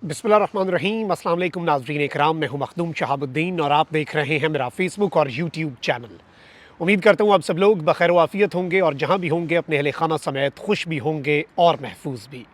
बिस्मिल्लाहिर्रहमानिर्रहीम। अस्सलाम वालेकुम नाज़रीन इकराम, मैं हूं मखदूम शहाबुद्दीन और आप देख रहे हैं मेरा फेसबुक और यूट्यूब चैनल। उम्मीद करता हूं आप सब लोग बखैर वाफ़ियत होंगे और जहां भी होंगे अपने अहले खाना समेत खुश भी होंगे और महफूज भी।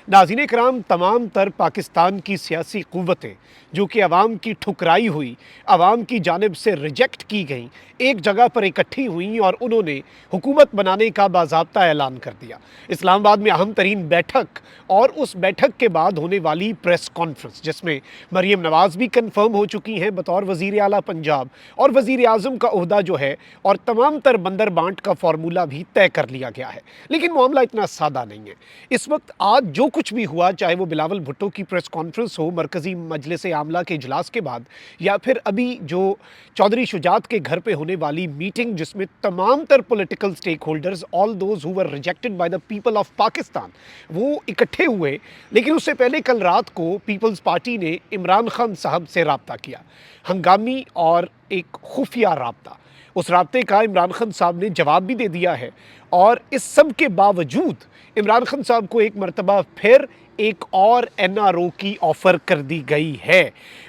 नाज़रीन इकराम, तमाम तर पाकिस्तान की सियासी क़ुव्वतें जो कि अवाम की ठुकराई हुई, अवाम की जानिब से रिजेक्ट की गईं, एक जगह पर इकट्ठी हुईं और उन्होंने हुकूमत बनाने का बाज़ाब्ता ऐलान कर दिया। इस्लामाबाद में अहम तरीन बैठक और उस बैठक के बाद होने वाली प्रेस कॉन्फ्रेंस, जिसमें मरीम नवाज़ भी कन्फर्म हो चुकी हैं बतौर वज़ीर आला पंजाब और वज़ीर आज़म का ओहदा जो है और तमाम तर बंदर बांट का फार्मूला भी तय कर लिया गया है। लेकिन मामला इतना सादा नहीं है। इस वक्त आज जो कुछ भी हुआ, चाहे वो बिलावल भुट्टो की प्रेस कॉन्फ्रेंस हो मरकज़ी मजलिस आमला के इजलास के बाद, या फिर अभी जो चौधरी शुजात के घर पे होने वाली मीटिंग जिसमें तमाम तर political stakeholders, all those who were rejected by the people of Pakistan, वो इकट्ठे हुए। लेकिन उससे पहले कल रात को पीपल्स पार्टी ने इमरान खान साहब से रब्ता किया, हंगामी और एक खुफिया रब्ता। उस राब्ते का इमरान खान साहब ने जवाब भी दे दिया है और इस सब के बावजूद इमरान खान साहब को एक मरतबा फिर एक और एनआरओ की ऑफ़र कर दी गई है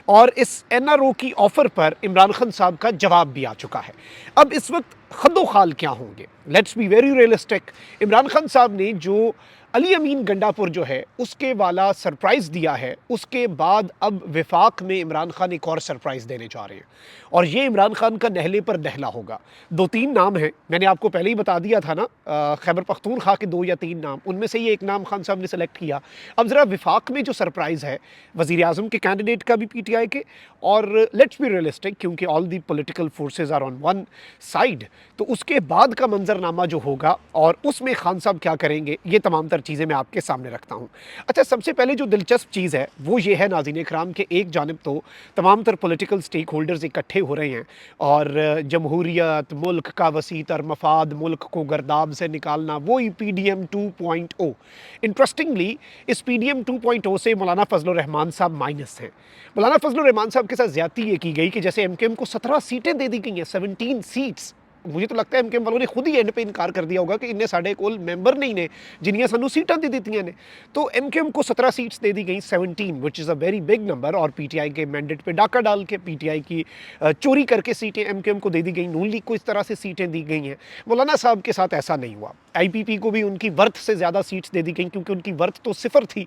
और इस एनआरओ की ऑफ़र पर इमरान खान साहब का जवाब भी आ चुका है। अब इस वक्त खद्दो खाल क्या होंगे, let's be very realistic. Imran Khan साहब ने जो अली अमीन गंडापुर जो है उसके वाला सरप्राइज़ दिया है, उसके बाद अब विफाक में इमरान खान एक और सरप्राइज़ देने जा रहे हैं और ये इमरान खान का नहले पर दहला होगा। 2-3 नाम हैं, मैंने आपको पहले ही बता दिया था ना, खैबर पख्तूनख्वा के 2 या 3 नाम, उनमें से ही एक नाम खान साहब ने सेलेक्ट किया। अब ज़रा विफाक में जो सरप्राइज़ है वज़ीर आज़म के कैंडिडेट का भी, पीटीआई के, और लेट्स बी रियलिस्टिक क्योंकि all the political forces are on one side, तो उसके बाद का मंजरनामा जो होगा और उसमें खान साहब क्या करेंगे, ये तमाम तर चीज़ें मैं आपके सामने रखता हूँ। अच्छा, सबसे पहले जो दिलचस्प चीज़ है वो ये है नाज़रीन इकराम के, एक जानिब तो तमाम तर पॉलिटिकल स्टेक होल्डर्स इकट्ठे हो रहे हैं और जमहूरियत, मुल्क का वसी तर मफाद, मुल्क को गर्दाब से निकालना, वही पीडीएम 2.0। इंटरेस्टिंगली इस पीडीएम 2.0 से मौलाना फजलुर रहमान साहब माइनस हैं। मौलाना फजलुर रहमान साहब के साथ ज़्यादती ये की गई कि जैसे एमकेएम को 17 सीटें दे दी गई हैं, 17 सीट्स। मुझे तो लगता है एमकेएम वालों ने खुद ही एंड पे इनकार कर दिया होगा कि इन्हें साढ़े कोल मैंबर नहीं ने जिन्हें सानू सीटां दे दी ने। तो एमकेएम को 17 सीट्स दे दी गई, 17 which is a very big number, और पीटीआई के मैंडेट पे डाका डाल के पीटीआई की चोरी करके सीटें एमकेएम को दे दी गई। नून लीग को इस तरह से सीटें दी गई हैं। मौलाना साहब के साथ ऐसा नहीं हुआ। आईपीपी को भी उनकी वर्थ से ज़्यादा सीट्स दे दी गई क्योंकि उनकी वर्थ तो सिफर थी।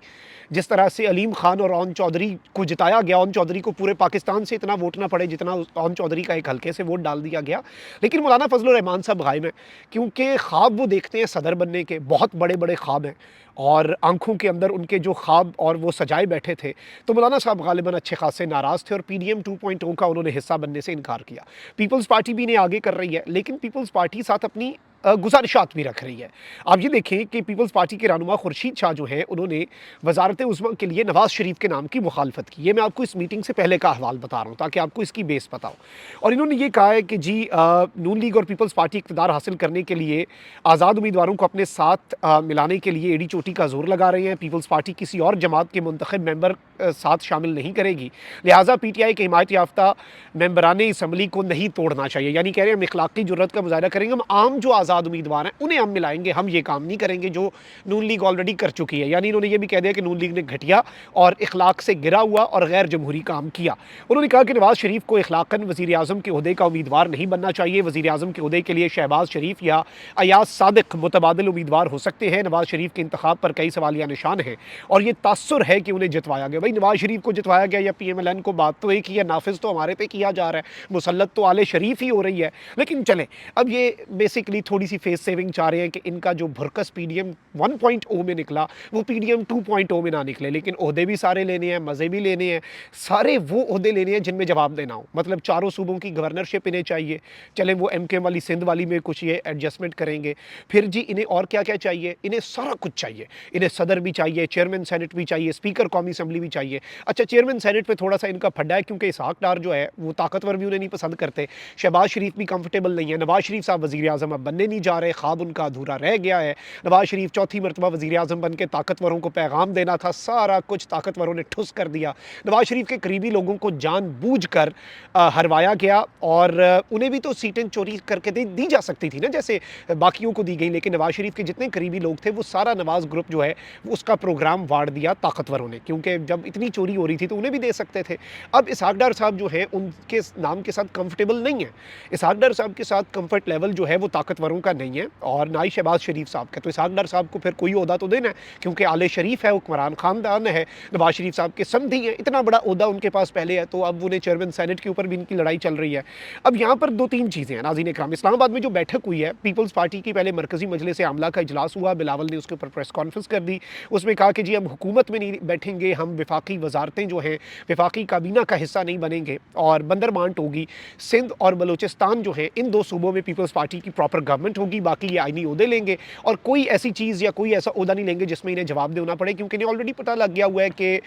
जिस तरह से अलीम खान और ओन चौधरी को जिताया गया, ओन चौधरी को पूरे पाकिस्तान से इतना वोट ना पड़े जितना ओन चौधरी का एक हल्के से वोट डाल दिया गया। लेकिन मौलाना फजलुर रहमान साहब गायब हैं क्योंकि ख्वाब वो देखते हैं सदर बनने के, बहुत बड़े बड़े ख्वाब हैं और आंखों के अंदर उनके जो ख्वाब और वो सजाए बैठे थे। तो मौलाना साहब गालिबन अच्छे खासे नाराज़ थे और पीडीएम 2.0 का उन्होंने हिस्सा बनने से इनकार किया। पीपल्स पार्टी भी इन्हें आगे कर रही है, लेकिन पीपल्स पार्टी साथ अपनी गुजारिशात भी रख रही है। आप ये देखें कि पीपल्स पार्टी के रहनुमा खुर्शीद शाह जो हैं, उन्होंने वजारत उज़्मा के लिए नवाज़ शरीफ के नाम की मुखालफत की। ये मैं आपको इस मीटिंग से पहले का अहवाल बता रहा हूँ ताकि आपको इसकी बेस पता हो। और इन्होंने ये कहा है कि जी नून लीग और पीपल्स पार्टी इक़्तिदार हासिल करने के लिए आज़ाद उम्मीदवारों को अपने साथ मिलाने के लिए एड़ी चोटी का जोर लगा रहे हैं। पीपल्स पार्टी किसी और जमात के मुंतखब मेंबर साथ शामिल नहीं करेगी, लिहाजा पीटीआई के हिमायत याफ्ता मेंबरान असम्बली को नहीं तोड़ना चाहिए। यानी कह रहे हैं हम इखलाकी जुर्रत का मुजाहिरा करेंगे, हम आम जो आज़ाद उम्मीदवार हैं उन्हें हम मिलाएंगे, हम ये काम नहीं करेंगे जो नून लीग ऑलरेडी कर चुकी है। यानी इन्होंने ये भी कह दिया कि नून लीग ने घटिया और इखलाक से गिरा हुआ और गैर जमहूरी काम किया। उन्होंने कहा कि नवाज़ शरीफ को इखलाकन वज़ीर आज़म के ओहदे का उम्मीदवार नहीं बनना चाहिए। वज़ीर आज़म के ओहदे के लिए शहबाज शरीफ या अयाज सादिक मुतबादिल उम्मीदवार हो सकते हैं। नवाज़ शरीफ के इंतखाब पर कई सवालिया निशान हैं और ये तासुर है कि उन्हें जितवाया गया। भाई नवाज़ शरीफ को जितवाया गया या पीएमएलएन को, बात तो एक ही है, नाफिज तो हमारे पे किया जा रहा है, मुसल्लत तो आले शरीफ ही हो रही है। लेकिन चलें, अब ये बेसिकली थोड़ी सी फेस सेविंग चाह रहे हैं कि इनका जो भुरकस पीडीएम 1.0 में निकला वो पीडीएम 2.0 में ना निकले। लेकिन ओहदे भी सारे लेने हैं, मज़े भी लेने हैं, सारे वो ओहदे लेने हैं जिनमें जवाब देना हो। मतलब चारों सूबों की गवर्नरशिप इन्हें चाहिए, चलें वो एमकेएम वाली सिंध वाली में कुछ ये एडजस्टमेंट करेंगे। फिर जी इन्हें और क्या क्या चाहिए, इन्हें सारा कुछ चाहिए। इन्हें सदर भी चाहिए, चेयरमैन सेनेट भी चाहिए, स्पीकर कौमी असम्बली भी चाहिए। अच्छा, चेयरमैन सेनेट पे थोड़ा सा इनका फड्डा है क्योंकि इसहाक डार जो है वो ताकतवर भी उन्हें नहीं पसंद करते, शहबाज शरीफ भी कंफर्टेबल नहीं है, नवाज शरीफ साहब वज़ीर आज़म अब बनने नहीं जा रहे, ख्वाब उनका अधूरा रह गया है। नवाज शरीफ चौथी मरतबा वज़ीर आज़म बन के ताकतवरों को पैगाम देना था, सारा कुछ ताकतवरों ने ठुस कर दिया। नवाज शरीफ के करीबी लोगों को जानबूझकर हरवाया गया और उन्हें भी तो सीटें चोरी करके दी जा सकती थी ना, जैसे बाकियों को दी गई, लेकिन नवाज शरीफ के जितने करीबी लोग थे वो सारा नवाज ग्रुप जो है उसका प्रोग्राम वाड़ दिया ताकतवरों ने, क्योंकि जब इतनी चोरी हो रही थी तो उन्हें भी दे सकते थे। अब इसहाक डार साहब जो हैं उनके नाम के साथ कंफर्टेबल नहीं है। इसहाक डार साहब के साथ कंफर्ट लेवल जो है वो ताकतवरों का नहीं है और ना ही शहबाज शरीफ साहब का। तो इसहाक डार साहब को फिर कोई ओहदा तो देना है, क्योंकि आले शरीफ है, हुक्मरान खानदान है, नवाज शरीफ साहब के समधी हैं, इतना बड़ा ओहदा उनके पास पहले है, तो अब उन्हें चेयरमैन सेनेट के ऊपर भी इनकी लड़ाई चल रही है। अब यहाँ पर दो तीन चीज़ें हैं नाज़रीन इकराम। इस्लामाबाद में जो बैठक हुई है पीपल्स पार्टी की, पहले मरकजी मजलिस आमला का इजलास हुआ, बिलावल ने उसके ऊपर प्रेस कॉन्फ्रेंस कर दी, उसमें कहा कि जी हम हुकूमत में नहीं बैठेंगे, हम विफाकी वजारतें जो हैं विफाकी काबीना का हिस्सा नहीं बनेंगे और बंदर बांट होगी। सिंध और बलूचिस्तान जो है इन दो सूबों में पीपल्स पार्टी की प्रॉपर गवर्नमेंट होगी, बाकी ये आईनी ओहदे लेंगे और कोई ऐसी चीज़ या कोई ऐसा ओहदा नहीं लेंगे जिसमें इन्हें जवाब देना पड़े, क्योंकि इन्हें ऑलरेडी पता लग गया हुआ है कि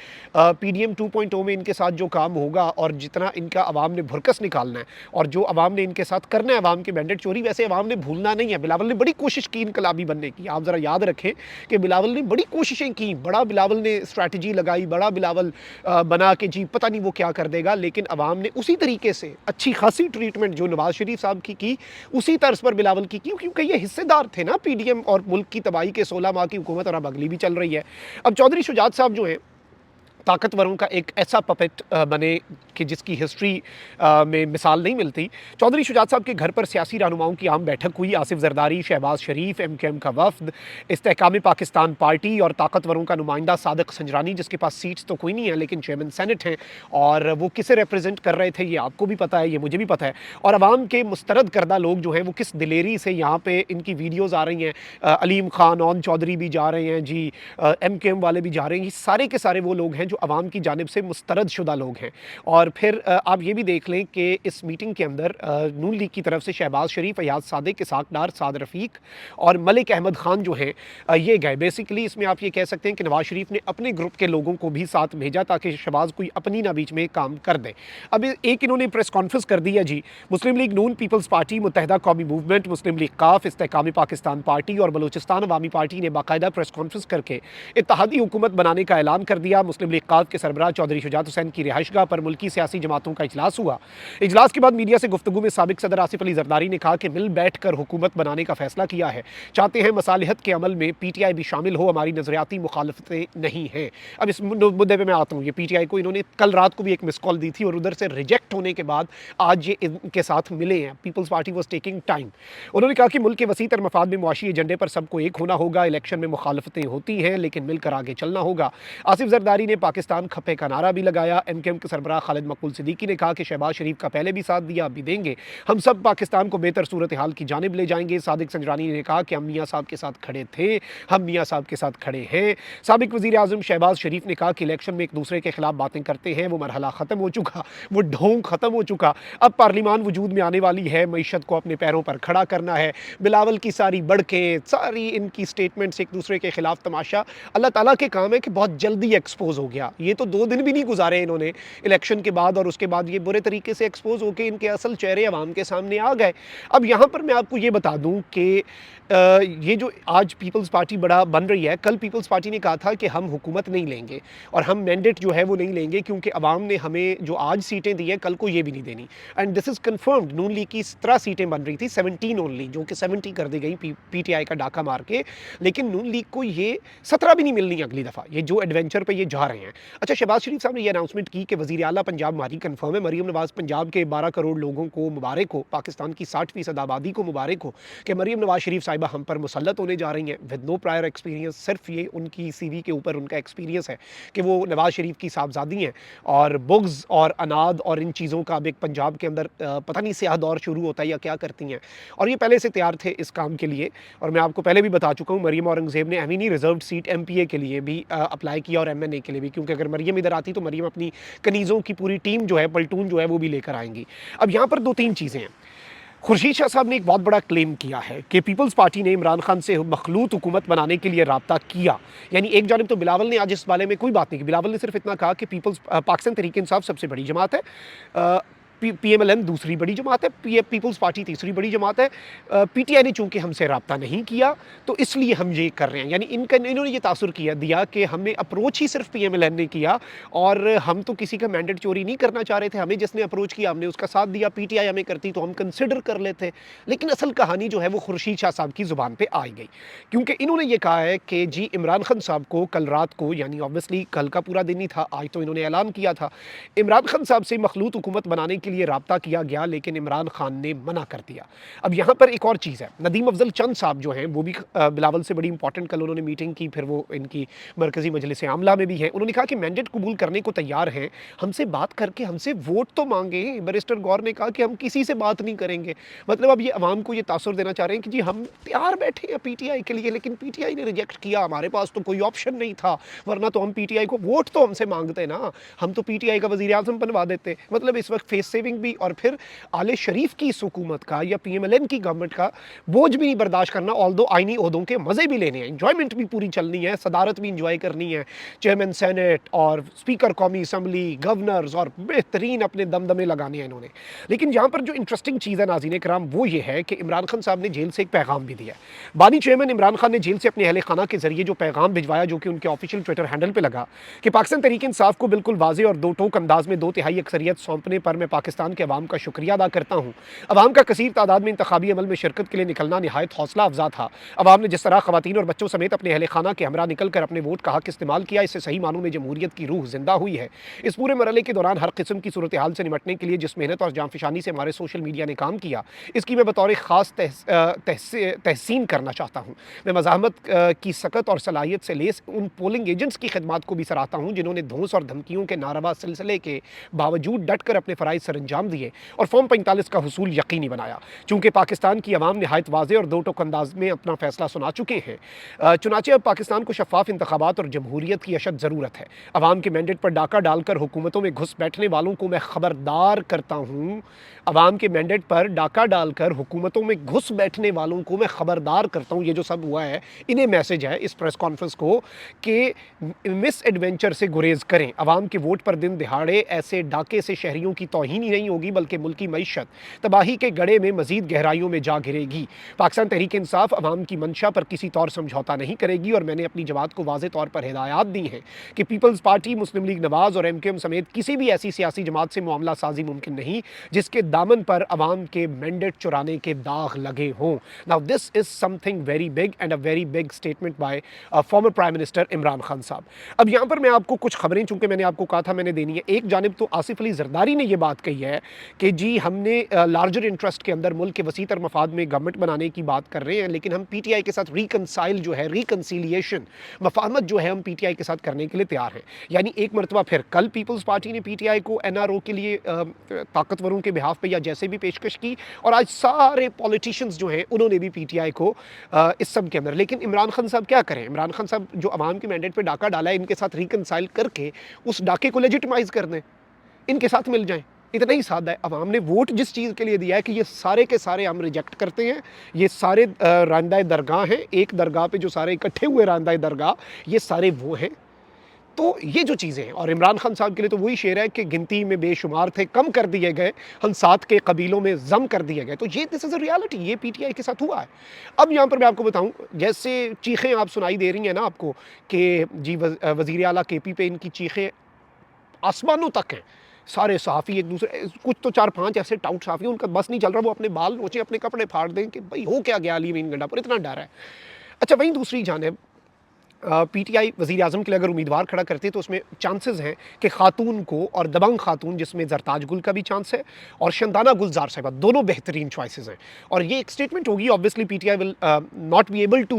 PDM 2.0 में इनके साथ जो काम होगा और जितना इनका अवाम ने भुरकस निकालना है और जो अवाम ने इनके साथ करना है अवाम के मैंडेट चोरी, वैसे अवाम ने भूलना नहीं है। बिलावल ने बड़ी कोशिश की इनकलाबी बनने की, आप ज़रा याद रखें कि बिलावल ने बड़ी कोशिशें की, बड़ा बिलावल ने स्ट्रैटेजी लगाई, बड़ा बिलावल बना के जी पता नहीं वो क्या कर देगा, लेकिन अवाम ने उसी तरीके से अच्छी खासी ट्रीटमेंट जो नवाज शरीफ साहब की उसी तर्ज पर बिलावल की, क्योंकि ये हिस्सेदार थे ना PDM और मुल्क की तबाही के 16 माह की हुकूमत, और अब अगली भी चल रही है। अब चौधरी शुजात साहब जो हैं ताकतवरों का एक ऐसा पपेट बने कि जिसकी हिस्ट्री में मिसाल नहीं मिलती। चौधरी शुजात साहब के घर पर सियासी रहनुमाओं की आम बैठक हुई। आसिफ जरदारी, शहबाज शरीफ, MKM का वफद, इस्तेहकाम पाकिस्तान पार्टी और ताकतवरों का नुमाइंदा सादिक संजरानी, जिसके पास सीट्स तो कोई नहीं है लेकिन चेयरमैन सेनेट हैं, और वो किसे रिप्रेजेंट कर रहे थे ये आपको भी पता है, ये मुझे भी पता है। और अवाम के मुस्तरद करदा लोग जो हैं वो किस दिलेरी से यहाँ पे इनकी वीडियोज़ आ रही हैं। अलीम खान और चौधरी भी जा रहे हैं जी, MKM वाले भी जा रहे हैं, ये सारे के सारे वो लोग हैं जो अवाम की जानिब से मुस्तरद शुदा लोग हैं। और फिर आप ये भी देख लें कि इस मीटिंग के अंदर नून लीग की तरफ से शहबाज शरीफ, अयाज सादिक, इसहाक डार, साद रफ़ीक और मलिक अहमद खान जो हैं ये गए। बेसिकली इसमें आप ये कह सकते हैं कि नवाज शरीफ ने अपने ग्रुप के लोगों को भी साथ भेजा ताकि शहबाज कोई अपनी ना बीच में काम कर दे। अब एक इन्होंने प्रेस कॉन्फ्रेंस कर दी है जी, मुस्लिम लीग नून, पीपल्स पार्टी, मुत्तहिदा कौमी मूवमेंट, मुस्लिम लीग काफ, इस्तेहकाम पाकिस्तान पार्टी और बलूचिस्तान अवामी पार्टी ने बाकायदा प्रेस कॉन्फ्रेंस करके इत्तेहादी हुकूमत बनाने का ऐलान कर दिया। मुस्लिम लीग काफ के सरबराह चौधरी शुजात हुसैन की रिहाइशगाह पर मुल्की सियासी जमातों का इजलास हुआ। इजलास के बाद मीडिया से गुफ्तगू में साबिक सदर आसिफ अली जरदारी ने कहा कि मिल बैठ कर हुकूमत बनाने का फैसला किया है, चाहते हैं मसालिहत के अमल में PTI भी शामिल हो, हमारी नजरियाती मुखालफतें नहीं हैं। अब इस मुद्दे पर मैं आता हूँ। ये PTI को इन्होंने कल रात को भी एक मिस कॉल दी थी और उधर से रिजेक्ट होने के बाद आज ये इनके साथ मिले हैं। Peoples Party was taking time. उन्होंने कहा कि मुल्क के वसी तर मफाद में मुआशी एजेंडे पर सबको एक होना होगा, इलेक्शन में मुखालफतें होती हैं लेकिन मिलकर आगे चलना होगा। आसिफ जरदारी ने पाकिस्तान खपे का नारा भी लगाया। MKM के सरबराह खालिद मकबूल सिद्दीकी ने कहा कि शहबाज शरीफ का पहले भी साथ दिया, अब भी देंगे, हम सब पाकिस्तान को बेहतर सूरत हाल की जानिब ले जाएंगे। सादिक संजरानी ने कहा कि हम मियाँ साहब के साथ खड़े थे, हम मियाँ साहब के साथ खड़े हैं। साबिक वज़ीर आज़म शहबाज शरीफ ने कहा कि इलेक्शन में एक दूसरे के खिलाफ बातें करते हैं, वो मरहला ख़त्म हो चुका, वो ढोंग ख़त्म हो चुका, अब पार्लिमान वजूद में आने वाली है, मईशत को अपने पैरों पर खड़ा करना है। बिलावल की सारी बढ़कें, सारी इनकी स्टेटमेंट्स एक दूसरे के खिलाफ तमाशा अल्लाह ताला के काम है कि बहुत जल्दी एक्सपोज हो गया। ये तो 2 दिन भी नहीं गुजारे इन्होंने इलेक्शन के बाद और उसके बाद ये बुरे तरीके से एक्सपोज होकर इनके असल चेहरे अवाम के सामने आ गए। अब यहाँ पर मैं आपको ये बता दूँ कि ये जो आज पीपल्स पार्टी बड़ा बन रही है, कल पीपल्स पार्टी ने कहा था कि हम हुकूमत नहीं लेंगे और हम मैंडेट जो है वो नहीं लेंगे क्योंकि अवाम ने हमें जो आज सीटें दी है कल को ये भी नहीं देनी। And this is confirmed. Noon league की 17 सीटें बन रही थी, 17 ओनली, जो कि 70 कर दी गई PTI का डाका मार के, लेकिन नून लीग को ये 17 भी नहीं मिलनी अगली दफ़ा, ये जो एडवेंचर पर ये जा रहे हैं। अच्छा, शहबाज शरीफ साहब ने ये अनाउंसमेंट की कि वज़ीर आला पंजाब हमारी कन्फर्म है, मरीम नवाज़ पंजाब के 12 करोड़ लोगों को मुबारक हो, पाकिस्तान की 60% आबादी को मुबारक हो कि मरीम नवाज़ शरीफ साहिबा हम पर मुसल्लत होने जा रही हैं विद नो प्रायर एक्सपीरियंस। सिर्फ ये उनकी CV के ऊपर उनका एक्सपीरियंस है कि वो नवाज़ शरीफ की साहबजादी हैं और बुग़्ज़ और अनाद और इन चीज़ों का अब एक पंजाब के अंदर पता नहीं स्याह दौर शुरू होता है या क्या करती हैं, और ये पहले से तैयार थे इस काम के लिए। और मैं आपको पहले भी बता चुका हूँ, मरीम औरंगज़ेब ने एमिनी रिजर्व सीट MPA के लिए भी अप्लाई किया और MNA के लिए भी, क्योंकि अगर मरीम इधर आती तो मरीम अपनी कनीज़ों की पूरी टीम जो है, पलटून जो है वो भी लेकर आएंगी। अब यहाँ पर 2-3 चीज़ें हैं। खुर्शीद शाह साहब ने एक बहुत बड़ा क्लेम किया है कि पीपल्स पार्टी ने इमरान खान से मखलूत हुकूमत बनाने के लिए राब्ता किया। यानी एक जानिब तो बिलावल ने आज इस बारे में कोई बात नहीं की, बिलावल ने सिर्फ इतना कहा कि पाकिस्तान तहरीक इंसाफ सबसे बड़ी जमात है, PMLN दूसरी बड़ी जमात है, पीपल्स पार्टी तीसरी बड़ी जमात है। PTI ने चूंकि हमसे रब्ता नहीं किया तो इसलिए हम ये कर रहे हैं। यानी इन्होंने ये तासुर दिया कि हमें अप्रोच ही सिर्फ PMLN ने किया और हम तो किसी का मैंडेट चोरी नहीं करना चाह रहे थे। हमें जिसने अप्रोच किया हमने उसका साथ दिया। PTI हमें करती तो हम कंसिडर कर लेते। लेकिन असल कहानी जो है वो खुर्शीद शाह साहब की ज़ुबान पे आ गई, क्योंकि इन्होंने ये कहा है कि जी इमरान खान साहब को कल रात को, यानी ऑब्वियसली कल का पूरा दिन ही था, आज तो इन्होंने ऐलान किया था, इमरान खान साहब से मखलूत हुकूमत बनाने के लिए राब्ता किया गया, लेकिन इमरान खान ने मना कर दिया। अब यहाँ पर एक और चीज़ है, नदीम अफजल चंद साहब जो हैं वो भी बिलावल से बड़ी इंपॉर्टेंट कल उन्होंने मीटिंग की, फिर वो इनकी मरकज़ी मजलिस आमला में भी हैं। उन्होंने कहा कि मैंडेट कबूल करने को तैयार हैं, हमसे बात करके हमसे वोट तो मांगे। बैरिस्टर गौर ने कहा कि हम किसी से बात नहीं करेंगे। मतलब अब ये अवाम को ये तासुर देना चाह रहे हैं कि जी हम तैयार बैठे हैं PTI के लिए, लेकिन PTI ने रिजेक्ट किया, हमारे पास तो कोई ऑप्शन नहीं था, वरना तो हम PTI को वोट तो हमसे मांगते ना, हम तो PTI का वज़ीर आज़म बनवा देते। मतलब इस वक्त फेस सेविंग भी और फिर आले शरीफ की इस हुकूमत का या PMLN की गवर्नमेंट का बोझ भी नहीं बर्दाश्त करना, ऑल्दो आइनी ओहदों के मज़े भी लेने हैं, इंजॉयमेंट भी पूरी चलनी है, सदारत भी इंजॉय करनी है, चेयरमैन सेनेट और स्पीकर कौमी असम्बली, गवर्नर्स और बेहतरीन अपने दमदमे लगाने हैं इन्होंने। लेकिन यहाँ पर जो इंटरेस्टिंग चीज़ है नाज़रीन कराम वो ये है कि इमरान खान साहब ने जेल से एक पैगाम भी दिया है। बानी चेयरमैन इमरान खान ने जेल से अपने अहले खाना के जरिए जो पैगाम भिजवाया, जो कि उनके ऑफिशियल ट्विटर हैंडल पर लगा, कि पाकिस्तान तहरीक इंसाफ को बिल्कुल वाज़े और दो टोक अंदाज में 2/3 अक्सरियत सौंपने पर मैं पाकिस्तान के अवाम का शुक्रिया अदा करता हूँ। अवाम का कसीर तादाद में इंतखाबी अमल में शिरकत के लिए निकलना नहायत हौसला अफजा था। अवाम ने जिस तरह खवातीन और बच्चों समेत अपने अहले खाना के हमरा निकल कर अपने वोट का हक इस्तेमाल किया, इससे सही मानों में जमहूरियत की रूह जिंदा हुई है। इस पूरे मरहले के दौरान हर किस्म की सूरत हाल से निपटने के लिए जिस मेहनत और जांफिशानी से हमारे सोशल मीडिया ने काम किया, इसकी मैं बतौर ख़ास तहसीन करना चाहता हूँ। मैं मज़ाहमत की सकत और सलाहियत से लेस उन पोलिंग एजेंट्स की खिदमत को भी सराहता हूँ जिन्होंने धौंस और धमकियों के नारवा सिलसिले के बावजूद डट कर अपने फ़राइज़ सर अंजाम दिए और फॉर्म 45 का हुसूल यकीनी बनाया। चूँकि पाकिस्तान की अवाम नहायत वाज़े और दो टोक अंदाज में अपना फ़ैसला सुना चुके हैं, चुनाचे अब पाकिस्तान को शफ़ाफ़ इंतखाबात और जमहूरियत की अशद ज़रूरत है। अवाम के मैंडेट पर डाका डालकर हुकूमतों में घुस बैठने वालों को मैं ख़बरदार करता हूँ। अवाम के मैंडेट पर डाका डालकर हुकूमतों में घुस बैठने वालों को मैं ख़बरदार करता हूँ। ये जो सब हुआ है, इन्हें मैसेज है इस प्रेस कॉन्फ्रेंस को कि मिस एडवेंचर से गुरेज करें। अवाम के वोट पर दिन दिहाड़े ऐसे डाके से शहरियों की तौहीन ही नहीं होगी, बल्कि मुल्की मईशत तबाही के गड़े में मज़ीद गहराइयों में जा गिरेगी। पाकिस्तान तहरीक इंसाफ अवाम की मंशा पर किसी तौर समझौता नहीं करेगी और मैंने अपनी जमात को वाज़े तौर पर हिदायत दी है कि पीपल्स पार्टी, मुस्लिम लीग नवाज़ और MKM समेत किसी भी ऐसी सियासी जमात से मामला साजी मुमकिन नहीं जिसके दामन पर अवाम के मैंडेट चुराने के दाग लगे हों। Now this is something very big and a very big statement by former prime minister Imran Khan साहब। अब यहाँ पर मैं आपको कुछ खबरें, चूंकि मैंने आपको कहा था मैंने देनी है। एक जानिब तो आसिफ अली जरदारी ने यह बात कही है कि जी हमने लार्जर इंटरेस्ट के अंदर मुल्क के वसीतर मफाद में गवर्नमेंट बनाने की बात कर रहे हैं, लेकिन हम PTI के साथ रिकनसाइल जो है, रिकनसिलिएशन, मफाहमत जो है हम PTI के साथ करने के लिए तैयार हैं। यानी एक मरतबा फिर कल पीपल्स पार्टी ने PTI को NRO के लिए ताकतवरों के बिहाफ पे या जैसे भी पेशकश की, और आज सारे पॉलिटिशियंस जो हैं उन्होंने भी PTI को इस सब के अंदर। लेकिन इमरान खान साहब क्या करें? इमरान खान साहब जो अवाम के मैंडेट पे डाका डाला है, इनके साथ रिकनसाइल करके उस डाके को लेजिटिमाइज कर दें, इनके साथ मिल जाएं। इतना ही सादा है। अवाम ने वोट जिस चीज़ के लिए दिया है कि ये सारे के सारे हम रिजेक्ट करते हैं, ये सारे रांदाए दरगाह हैं, एक दरगाह पे जो सारे इकट्ठे हुए रांदाए दरगाह, ये सारे वो हैं। तो ये जो चीज़ें हैं, और इमरान खान साहब के लिए तो वही शेर है कि गिनती में बेशुमार थे, कम कर दिए गए, हम साथ के कबीलों में जम कर दिए गए। तो ये दिस इज़ अ रियलिटी, ये PTI के साथ हुआ है। अब यहाँ पर मैं आपको बताऊँ, जैसे चीखें आप सुनाई दे रही हैं ना आपको कि जी वज़ीर आला KP पे इनकी चीखें आसमानों तक हैं। सारे सहाफ़ी एक दूसरे, कुछ तो 4-5 ऐसे टाउट सहाफ़ी, उनका बस नहीं चल रहा, वो अपने बाल नोचें, अपने कपड़े फाड़ दें कि भाई हो क्या गया अली मीन गंडापुर, इतना डर है। अच्छा, वहीं दूसरी जानिब PTI वज़ीर आज़म के लिए अगर उम्मीदवार खड़ा करती है तो उसमें चांसेस हैं कि खातून को, और दबंग खातून जिसमें ज़रताज गुल का भी चांस है और शंदाना गुलजार साहिबा, दोनों बेहतरीन चॉइसेस हैं। और ये एक स्टेटमेंट होगी, obviously PTI will not be able to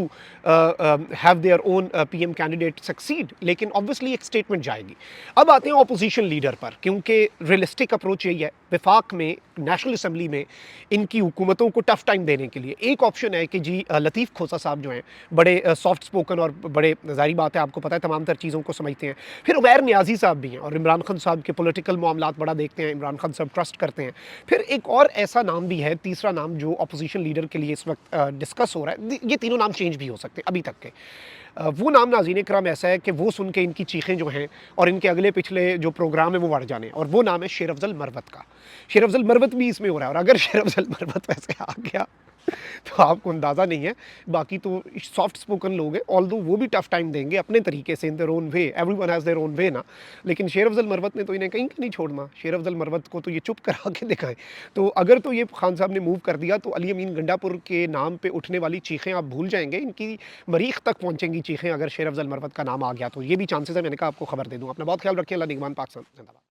have their own PM candidate succeed, लेकिन ऑब्वियसली एक स्टेटमेंट जाएगी। अब आते हैं अपोजिशन लीडर पर, क्योंकि रियलिस्टिक अप्रोच यही है, विफाक में, नेशनल असम्बली में इनकी हुकूमतों को टफ टाइम देने के लिए एक ऑप्शन है कि जी लतीफ़ खोसा साहब जो हैं, बड़े सॉफ्ट स्पोकन और बड़े बड़े ज़ाहिर बात है, आपको पता है तमाम तर चीज़ों को समझते हैं। फिर उमैर नियाज़ी साहब भी हैं और इमरान खान साहब के पॉलिटिकल मामलात बड़ा देखते हैं, इमरान खान साहब ट्रस्ट करते हैं। फिर एक और ऐसा नाम भी है, तीसरा नाम जो अपोज़िशन लीडर के लिए इस वक़्त डिस्कस हो रहा है। ये तीनों नाम चेंज भी हो सकते हैं अभी तक के। वो नाम नाज़रीन इकराम ऐसा है कि वो सुन के इनकी चीखें जो हैं और इनके अगले पिछले जो प्रोग्राम है वो बढ़ जाने, और वो नाम है शेर अफ़ज़ल मरवत का। शेर अफ़ज़ल मरवत भी इसमें हो रहा है, और अगर शेर अफ़ज़ल मरवत वैसे आ गया तो आपको अंदाज़ा नहीं है। बाकी तो सॉफ्ट स्पोकन लोग हैं, ऑल्दो वो भी टफ़ टाइम देंगे अपने तरीके से, in their own way, everyone has their own way ना। लेकिन शेर अफ़ज़ल मरवत ने तो इन्हें कहीं नहीं छोड़ना। शेर अफ़ज़ल मरवत को तो ये चुप करा के दिखाएँ। तो अगर तो ये खान साहब ने मूव कर दिया तो अली अमीन गंडापुर के नाम पे उठने वाली चीखें आप भूल जाएँगे। इनकी मरीख़ तक पहुँचेंगी चीखें अगर शेर अफ़ज़ल मरवत का नाम आ गया तो। ये भी चांसेज़ है, मैंने कहा आपको खबर दे दूँ। अपना बहुत ख़्याल रखिए। अल्लाह निगहबान, पाक ज़िंदाबाद।